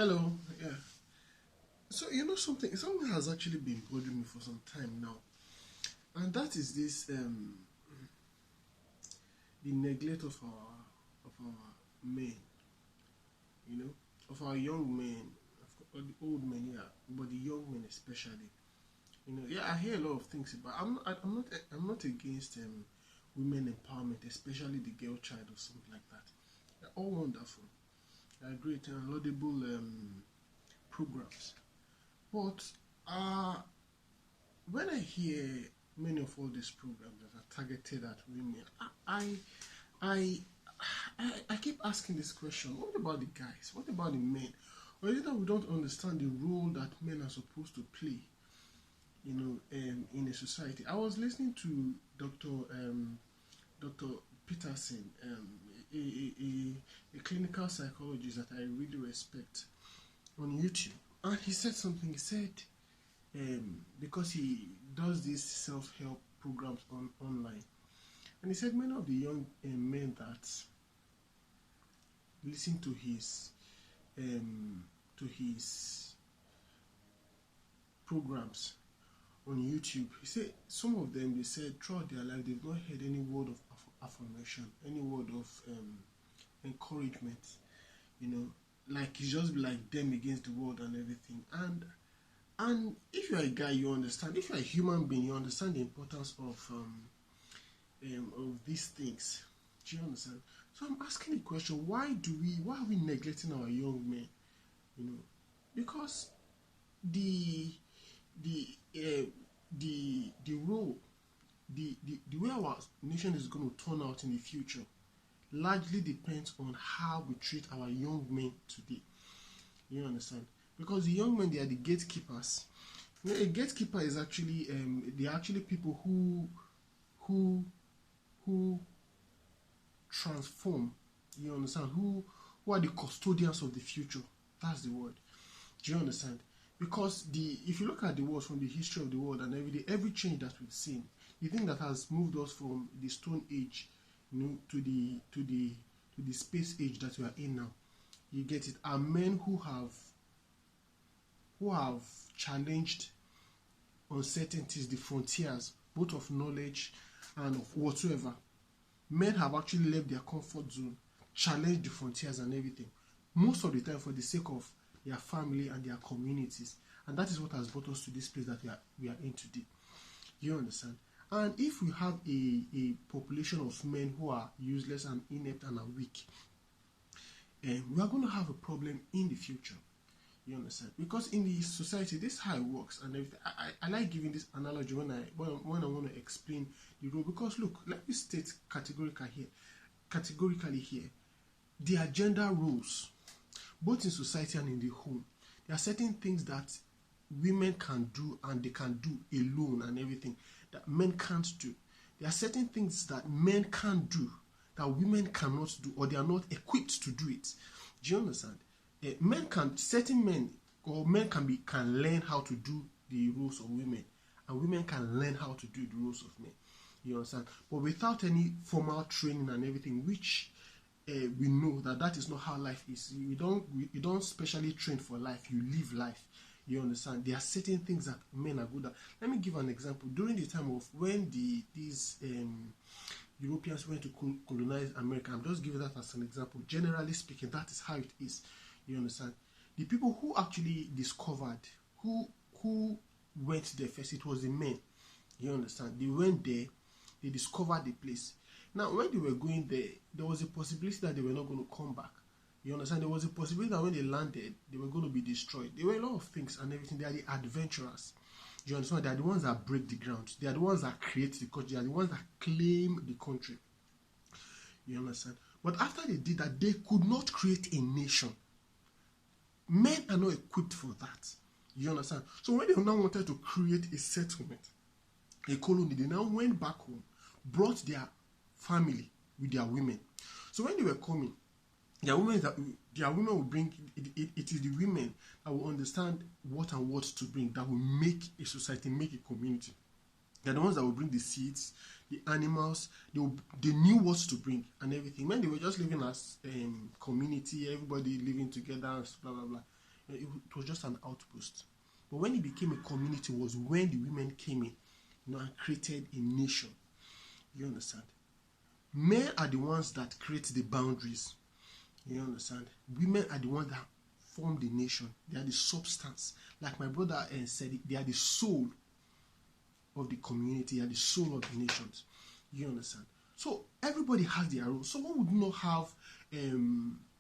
Hello. Yeah. So something has actually been bothering me for some time now, and that is this the neglect of our men, you know, of our young men, of the old men, yeah, but the young men especially. Yeah, I hear a lot of things, but I'm not against women empowerment, especially the girl child or something like that. They're all wonderful. They're great and laudable programs. But uh, when I hear many of all these programs that are targeted at women, I, I keep asking this question: what about the guys? What about the men? Or is it that we don't understand the role that men are supposed to play? In a society. I was listening to Dr. Peterson, a clinical psychologist that I really respect, on YouTube, and he said something. He said because he does these self-help programs online, and he said many of the young men that listen um, to his programs on YouTube, he said some of them, they said throughout their life they've not heard any word of affirmation, any word of encouragement. Like it's just like them against the world and everything. And if you're a guy, you understand. If you're a human being, you understand the importance of these things. Do you understand? So I'm asking the question: why are we neglecting our young men? You know, because the the uh, the role the way our nation is going to turn out in the future largely depends on how we treat our young men today. You understand? Because the young men, they are the gatekeepers. A gatekeeper is actually they are actually people who who transform. You understand? Who are the custodians of the future? That's the word. Do you understand? Because if you look at the world, from the history of the world and every change that we've seen, the thing that has moved us from the Stone Age, to the space age that we are in now, you get it, are men who have challenged uncertainties, the frontiers, both of knowledge and of whatsoever. Men have actually left their comfort zone, challenged the frontiers and everything, most of the time for the sake of their family and their communities. And that is what has brought us to this place that we are in today. You understand? And if we have a population of men who are useless and inept and are weak, we are going to have a problem in the future. You understand? Because in the society, this is how it works and everything. I like giving this analogy when I want to explain the role. Because look, let me state categorically here, the gender roles, both in society and in the home. There are certain things that women can do and they can do alone and everything that men can't do. There are certain things that men can't do that women cannot do, or they are not equipped to do it. Do you understand? Certain men or men can learn how to do the roles of women, and women can learn how to do the roles of men. You understand? But without any formal training and everything, which we know that is not how life is. You don't specially train for life. You live life. You understand? There are certain things that men are good at. Let me give an example. During the time of when these Europeans went to colonize America, I'm just giving that as an example. Generally speaking, that is how it is. You understand? The people who actually discovered, who went there first, it was the men. You understand? They went there, they discovered the place. Now, when they were going there was a possibility that they were not going to come back. You understand? There was a possibility that when they landed, they were going to be destroyed. There were a lot of things and everything. They are the adventurers. You understand? They are the ones that break the ground. They are the ones that create the country. They are the ones that claim the country. You understand? But after they did that, they could not create a nation. Men are not equipped for that. You understand? So when they now wanted to create a settlement, a colony, they now went back home, brought their family with their women. So when they were coming, their women will bring it is the women that will understand what and what to bring, that will make a society, make a community. They're the ones that will bring the seeds, the animals. They knew what to bring and everything. When they were just living as community, everybody living together and blah blah blah, It was just an outpost. But when it became a community was when the women came in, and created a nation. You understand? Men are the ones that create the boundaries. You understand? Women are the ones that form the nation. They are the substance. Like my brother said, they are the soul of the community. They are the soul of the nations. You understand? So everybody has their role. So one would not have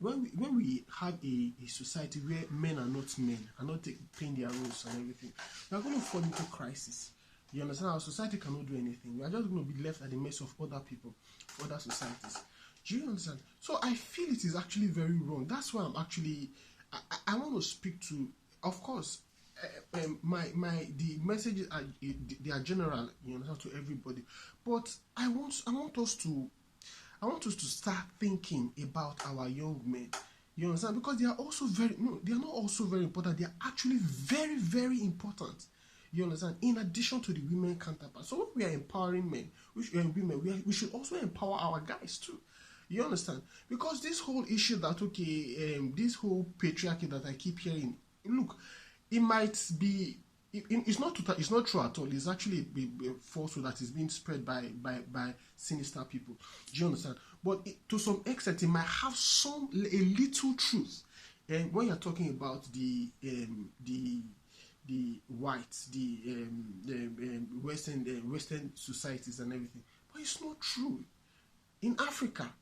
when we have a society where men are not playing their roles and everything, we are going to fall into crisis. You understand? Our society cannot do anything. We are just going to be left at the mercy of other people, other societies. Do you understand? So I feel it is actually very wrong. That's why I'm actually I want to speak to, of course, the messages they are general, you understand, to everybody. But I want us to start thinking about our young men. You understand? Because they are also they are not also very important. They are actually very, very important. You understand? In addition to the women counterpart. So when we are empowering men, women, we should also empower our guys too. You understand? Because this whole issue that, this whole patriarchy that I keep hearing, look, it might be, it's not true at all. It's actually a falsehood that is being spread by sinister people. Do you understand? But to some extent, it might have a little truth. And when you're talking about the whites, the Western societies and everything, but it's not true. In Africa,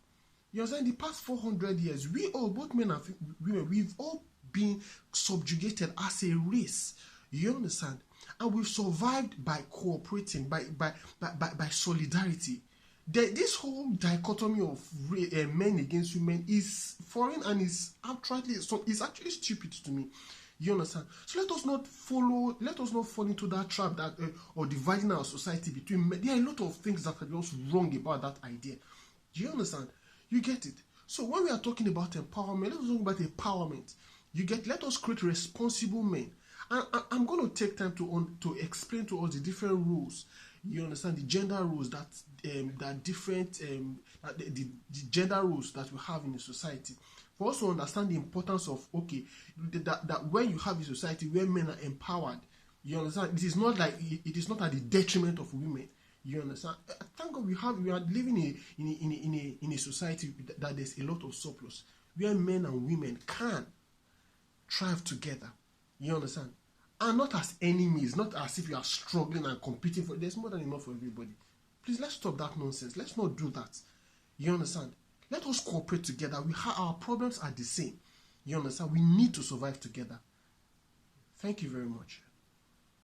you understand, the past 400 years, we all, both men and women, we've all been subjugated as a race. You understand? And we've survived by cooperating, by solidarity. This whole dichotomy of men against women is foreign and is actually stupid to me. You understand? So let us not fall into that trap that or dividing our society between men. There are a lot of things that are just wrong about that idea. Do you understand? You get it? So when we are talking about empowerment, let us talk about empowerment. You get? Let us create responsible men. And I'm going to take time to explain to us the different rules. You understand? The gender rules that different the gender rules that we have in the society. For us to understand the importance of that when you have a society where men are empowered, you understand, it is not at the detriment of women. You understand? Thank God we are living in a society that there's a lot of surplus where men and women can thrive together. You understand? And not as enemies, not as if you are struggling and competing for. There's more than enough for everybody. Please, let's stop that nonsense. Let's not do that. You understand? Let us cooperate together. Our problems are the same. You understand? We need to survive together. Thank you very much.